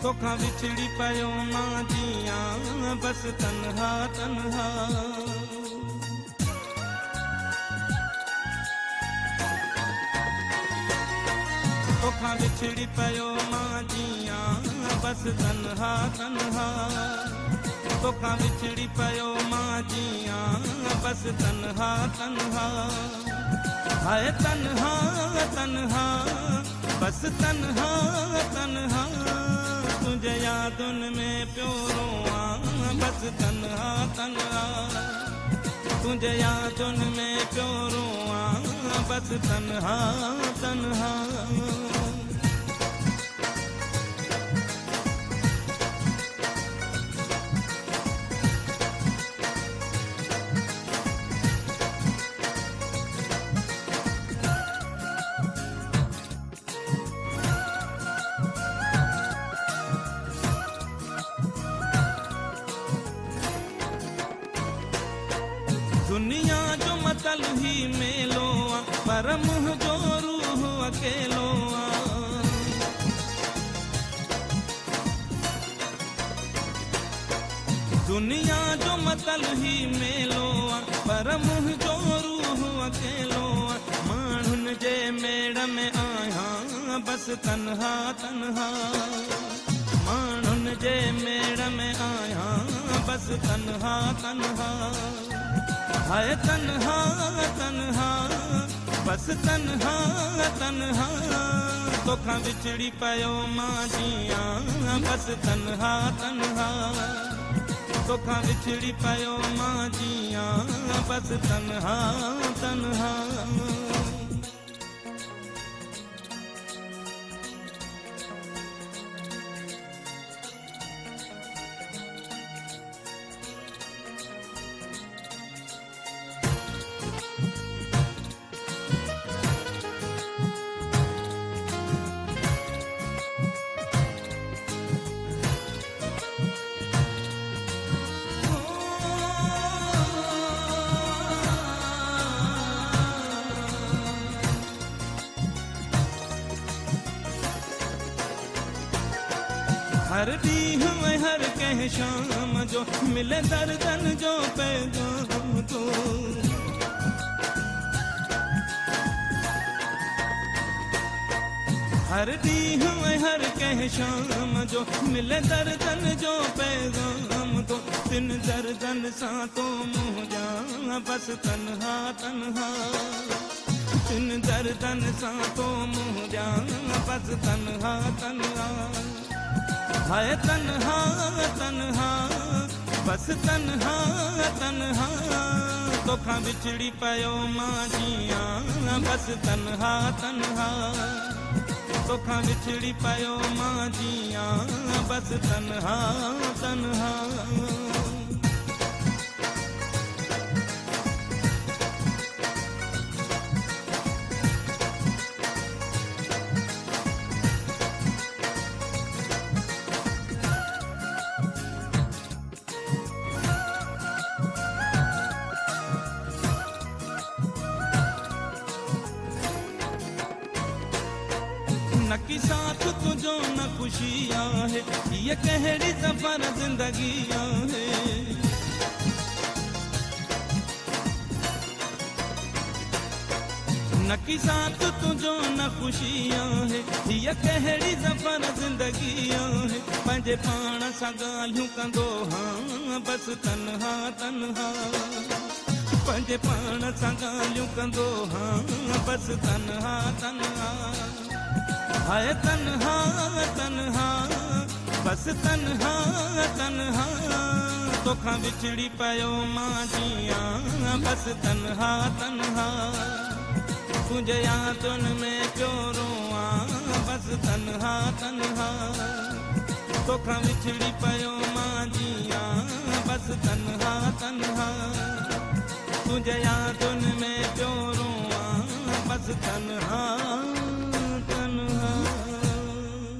तोखां विछड़ी पयो मां जियां बस तन्हा तन्हा। तोखां विछड़ी पयो मां जियां बस तन्हा तन्हा। तोखां विछड़ी पयो मां जियां बस तन्हा तन्हा। हाय तन्हा तन्हा बस तन्हा तन्हा। तुझे यादुन में प्यो रोआं बस तन्हा तन्हा। तुझे यादुन में प्यो रोआं बस तन्हा तन्हा। दुनिया जो मतल ही मेलो पर मुँह जो रूह अकेलो। दुनिया जो मतल ही मेलो पर मुँह जो रूह अकेलो। माण्हुन जे मेड़ में आया बस तन्हा तन्हा। माण्हुन जे मेड़ में आया बस तन्हा तन्हा। हाय तन्हा तन्हा बस तन्हा तन्हा। तोखां विछड़ी पयो मां जियां बस तन्हा तन्हा। तोखां विछड़ी पयो मां जियां बस तन्हा तन्हा। हर ॾींहुं हर कंहिं शाम जो मिले दर्दन जो पैगाम तो। हर ॾींहुं हर कंहिं शाम जो मिले दर्दन जो पैगाम तो। तिन दर्दन सां तो मुंहुं ॼां बस तन्हा तन्हा। तिन दर्दन सां तो मुंहुं ॼां बस तन्हा तन्हा। हाय तन्हा तन्हा बस तन्हा तन्हा। तोखां विछड़ी पयो मां जियां बस तन्हा तन्हा। तोखां विछड़ी पयो मां जियां बस तन्हा तन्हा। न की साथ तुझो न खुशी आहे ये कहिड़ी सफर जिंदगी आहे। न की साथ तुझो न खुशी आहे ये कहिड़ी सफर जिंदगी आहे। पंहिंजे पाण सां ॻाल्हियूं कंदो हाँ बस तन्हा तन्हा। पंहिंजे पाण सां ॻाल्हियूं कंदो हाँ बस तन्हा तन्हा। हाय तन्हा तन्हा बस तन्हा तन्हा। तोखां विछड़ी पयो मां जियां बस तन्हा तन्हा। तुझे यादुन में पियो रोआं बस तन्हा तन्हा तोखां विछड़ी पयो मां जियां बस तन्हा तन्हा तुझे यादुन में पियो रोआं बस तन्हा